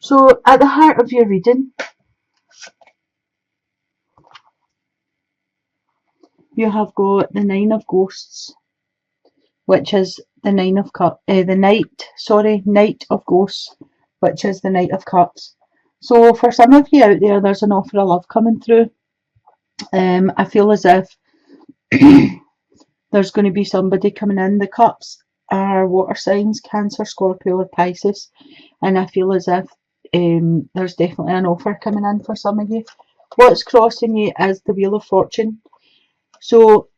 So at the heart of your reading, you have got the Nine of Ghosts, which is the Knight of Ghosts, which is the Knight of Cups. So for some of you out there, there's an offer of love coming through. I feel as if there's going to be somebody coming in. The cups are water signs, Cancer, Scorpio or Pisces, and I feel as if there's definitely an offer coming in for some of you. What's crossing you is the Wheel of Fortune. So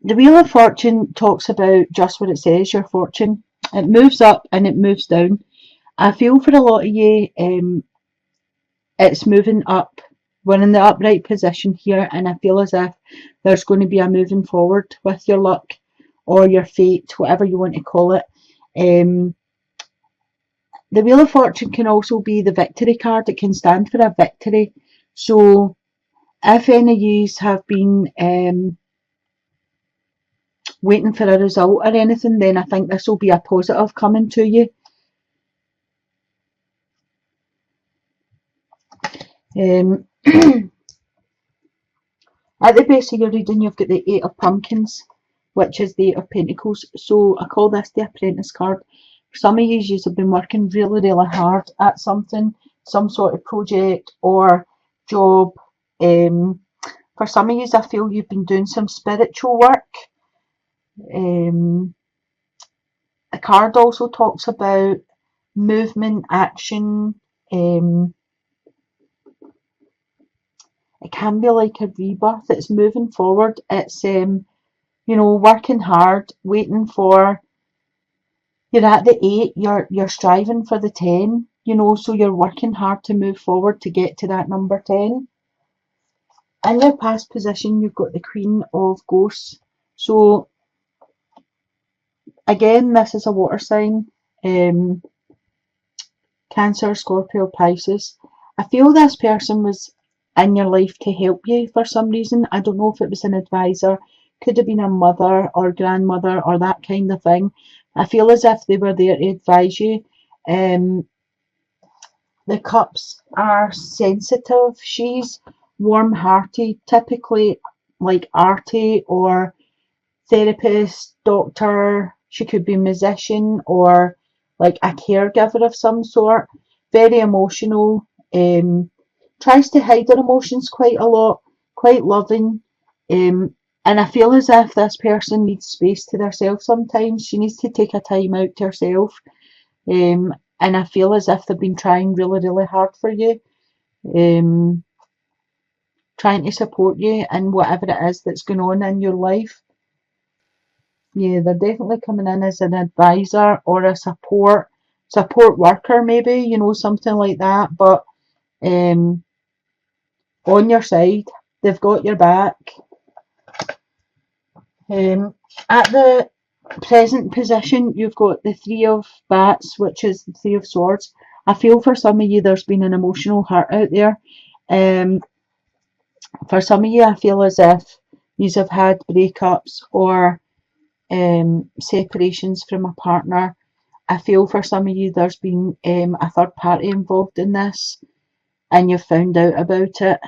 the Wheel of Fortune talks about just what it says, your fortune. It moves up and it moves down. I feel for a lot of you, it's moving up. We're in the upright position here, and I feel as if there's going to be a moving forward with your luck or your fate, whatever you want to call it. The Wheel of Fortune can also be the victory card. It can stand for a victory. So if any of you have been waiting for a result or anything, then I think this will be a positive coming to you. At the base of your reading, you've got the Eight of Pumpkins, which is the Eight of Pentacles. So I call this the Apprentice card. For some of you have been working really, really hard at something, some sort of project or job. For some of you, I feel you've been doing some spiritual work. The card also talks about movement, action. It can be like a rebirth. It's moving forward. It's working hard, waiting for. You're at the 8. You're striving for the 10. So you're working hard to move forward to get to that number 10. In your past position, you've got the Queen of Ghosts. So again, this is a water sign. Cancer, Scorpio, Pisces. I feel this person was in your life to help you for some reason. I don't know if it was an advisor, could have been a mother or grandmother or that kind of thing. I feel as if they were there to advise you. The cups are sensitive. She's warm-hearted, typically like arty or therapist, doctor. She could be musician or like a caregiver of some sort. Very emotional. Tries to hide her emotions quite a lot. Quite loving. And I feel as if this person needs space to themselves sometimes. She needs to take a time out to herself. And I feel as if they've been trying really, really hard for you. Trying to support you in whatever it is that's going on in your life. Yeah, they're definitely coming in as an advisor or a support worker, maybe, something like that. But on your side, they've got your back. At the present position, you've got the Three of Bats, which is the Three of Swords. I feel for some of you, there's been an emotional hurt out there. For some of you, I feel as if you have had breakups or separations from a partner. I feel for some of you there's been a third party involved in this and you've found out about it,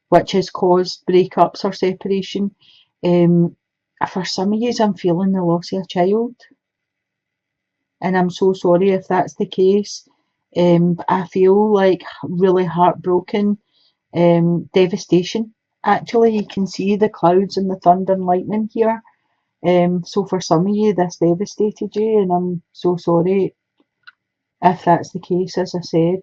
which has caused breakups or separation. For some of you, I'm feeling the loss of a child, and I'm so sorry if that's the case. I feel like really heartbroken, devastation. Actually, you can see the clouds and the thunder and lightning here. So for some of you, this devastated you, and I'm so sorry if that's the case. As I said,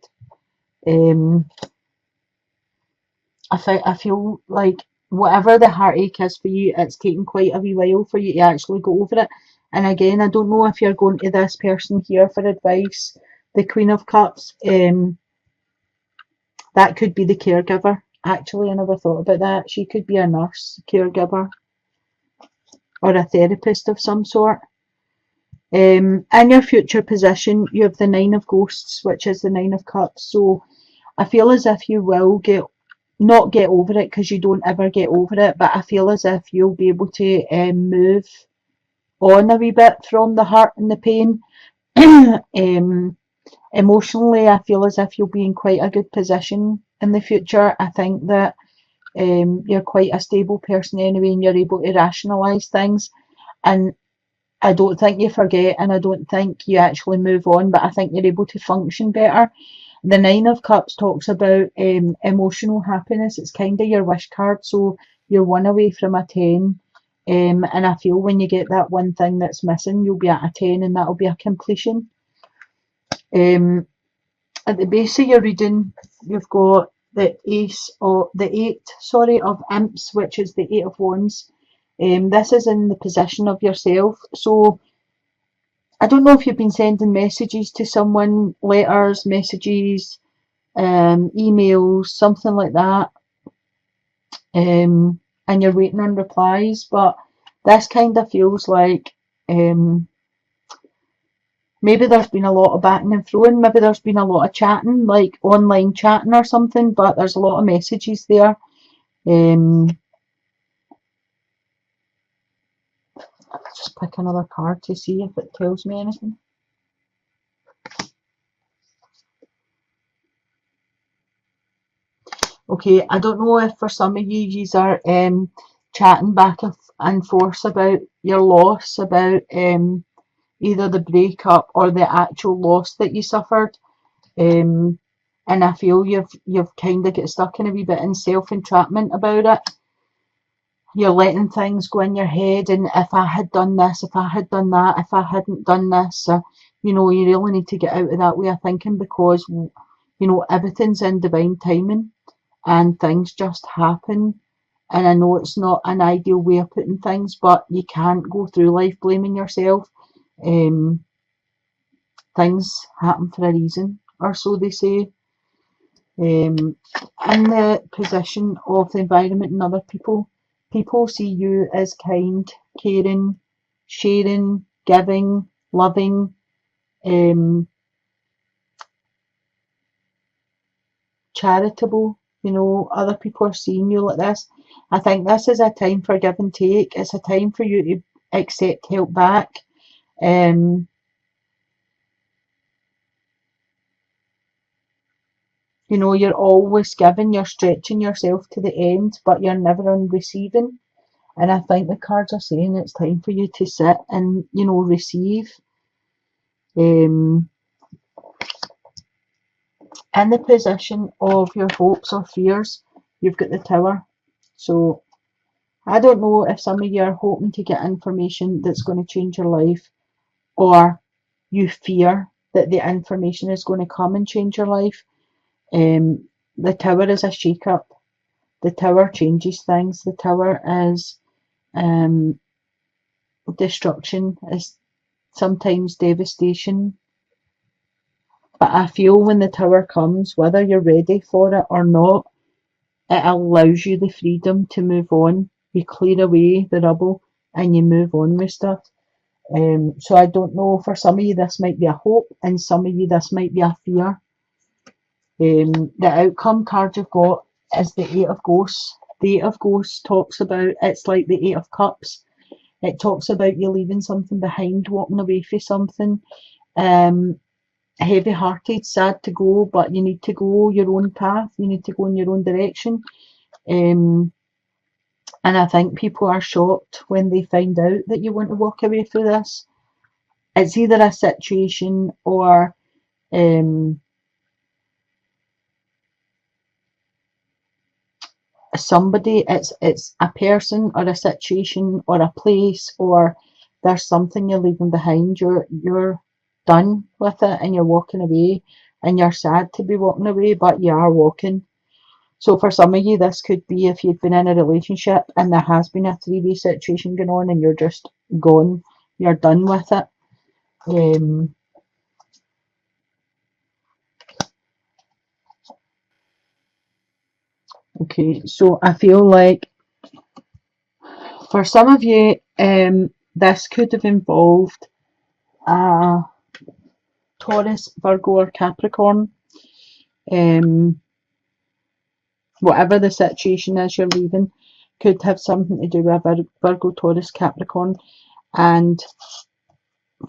I feel like whatever the heartache is for you, it's taken quite a wee while for you to actually go over it. And again, I don't know if you're going to this person here for advice, the Queen of Cups. That could be the caregiver. Actually, I never thought about that. She could be a nurse, caregiver, or a therapist of some sort. In your future position, you have the Nine of Ghosts, which is the Nine of Cups. So I feel as if you will not get over it, because you don't ever get over it, but I feel as if you'll be able to move on a wee bit from the hurt and the pain. Emotionally, I feel as if you'll be in quite a good position in the future. I think that you're quite a stable person anyway, and you're able to rationalise things. And I don't think you forget, and I don't think you actually move on, but I think you're able to function better. The Nine of Cups talks about emotional happiness. It's kind of your wish card, so you're one away from a 10. And I feel when you get that one thing that's missing, you'll be at a 10, and that'll be a completion. Um, at the base of your reading, you've got the eight, of imps, which is the 8 of wands. This is in the position of yourself. So I don't know if you've been sending messages to someone, letters, messages, emails, something like that, and you're waiting on replies, but this kind of feels like maybe there's been a lot of batting and throwing, maybe there's been a lot of chatting, like online chatting or something, but there's a lot of messages there. Just pick another card to see if it tells me anything. Okay, I don't know if for some of you are chatting back and forth about your loss, about either the breakup or the actual loss that you suffered. And I feel you've kind of get stuck in a wee bit in self-entrapment about it. You're letting things go in your head, and if I had done this, if I had done that, if I hadn't done this, you really need to get out of that way of thinking, because everything's in divine timing and things just happen. And I know it's not an ideal way of putting things, but you can't go through life blaming yourself. Things happen for a reason, or so they say. In the position of the environment and other people, people see you as kind, caring, sharing, giving, loving, charitable. Other people are seeing you like this. I think this is a time for give and take. It's a time for you to accept help back. You're always giving, you're stretching yourself to the end, but you're never on receiving. And I think the cards are saying it's time for you to sit and, receive. In the position of your hopes or fears, you've got the Tower. So I don't know if some of you are hoping to get information that's going to change your life, or you fear that the information is going to come and change your life. The Tower is a shake-up. The Tower changes things. The Tower is destruction, is sometimes devastation. But I feel when the Tower comes, whether you're ready for it or not, it allows you the freedom to move on. You clear away the rubble and you move on with stuff. So I don't know, for some of you this might be a hope, and some of you this might be a fear. The outcome card you've got is the Eight of Ghosts. The Eight of Ghosts talks about, it's like the Eight of Cups. It talks about you leaving something behind, walking away from something. Heavy-hearted, sad to go, but you need to go your own path. You need to go in your own direction. And I think people are shocked when they find out that you want to walk away from this. It's either a situation or somebody. It's a person or a situation or a place, or there's something you're leaving behind. You're done with it and you're walking away, and you're sad to be walking away, but you are walking. So for some of you, this could be if you've been in a relationship and there has been a three-way situation going on and you're just gone, you're done with it. Okay, so I feel like for some of you, this could have involved a Taurus, Virgo, or Capricorn. Whatever the situation is you're leaving could have something to do with Virgo, Taurus, Capricorn. And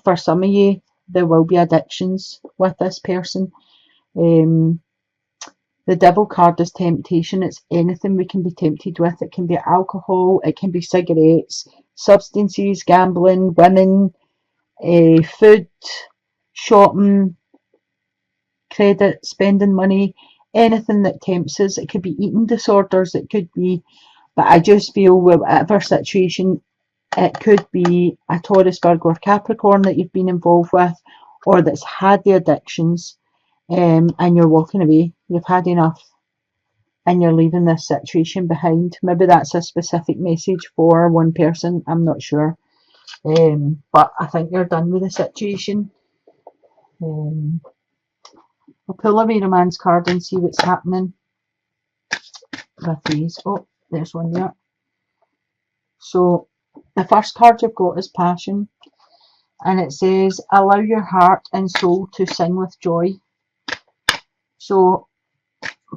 for some of you, there will be addictions with this person. The devil card is temptation. It's anything we can be tempted with. It can be alcohol, it can be cigarettes, substances, gambling, women, food, shopping, credit, spending money, anything that tempts us. It could be eating disorders, it could be, but I just feel with whatever situation, it could be a Taurus, Virgo or Capricorn that you've been involved with, or that's had the addictions, and you're walking away. You've had enough and you're leaving this situation behind. Maybe that's a specific message for one person, I'm not sure. But I think you're done with the situation. I'll pull a wee romance card and see what's happening with these. Oh, there's one there. So the first card you've got is passion, and it says allow your heart and soul to sing with joy. So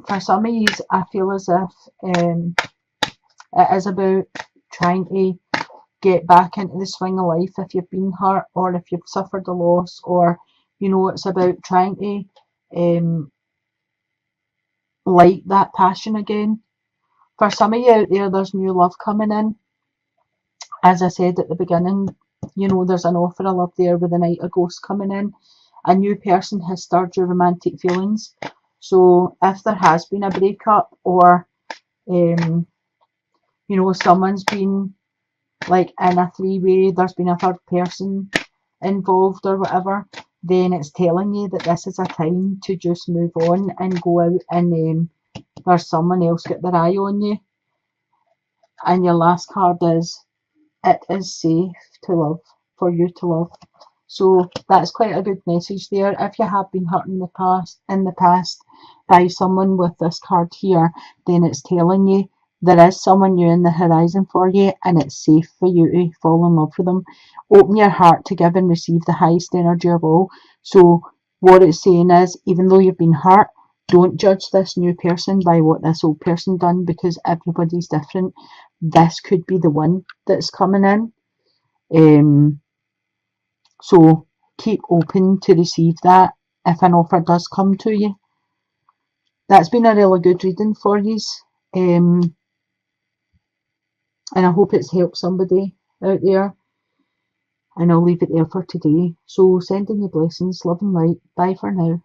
for some of you, I feel as if it is about trying to get back into the swing of life if you've been hurt or if you've suffered a loss, or it's about trying to light that passion again. For some of you out there, there's new love coming in. As I said at the beginning, there's an offer of love there with the Knight of Ghosts coming in. A new person has stirred your romantic feelings. So if there has been a breakup, or someone's been like in a three-way, there's been a third person involved or whatever, then it's telling you that this is a time to just move on and go out, and there's someone else got their eye on you. And your last card is it is safe to love, for you to love. So that's quite a good message there. If you have been hurt in the past by someone with this card here, then it's telling you there is someone new in the horizon for you, and it's safe for you to fall in love with them. Open your heart to give and receive the highest energy of all. So what it's saying is, even though you've been hurt, don't judge this new person by what this old person done, because everybody's different. This could be the one that's coming in. So keep open to receive that if an offer does come to you. That's been a really good reading for you. And I hope it's helped somebody out there. And I'll leave it there for today. So sending you blessings, love and light. Bye for now.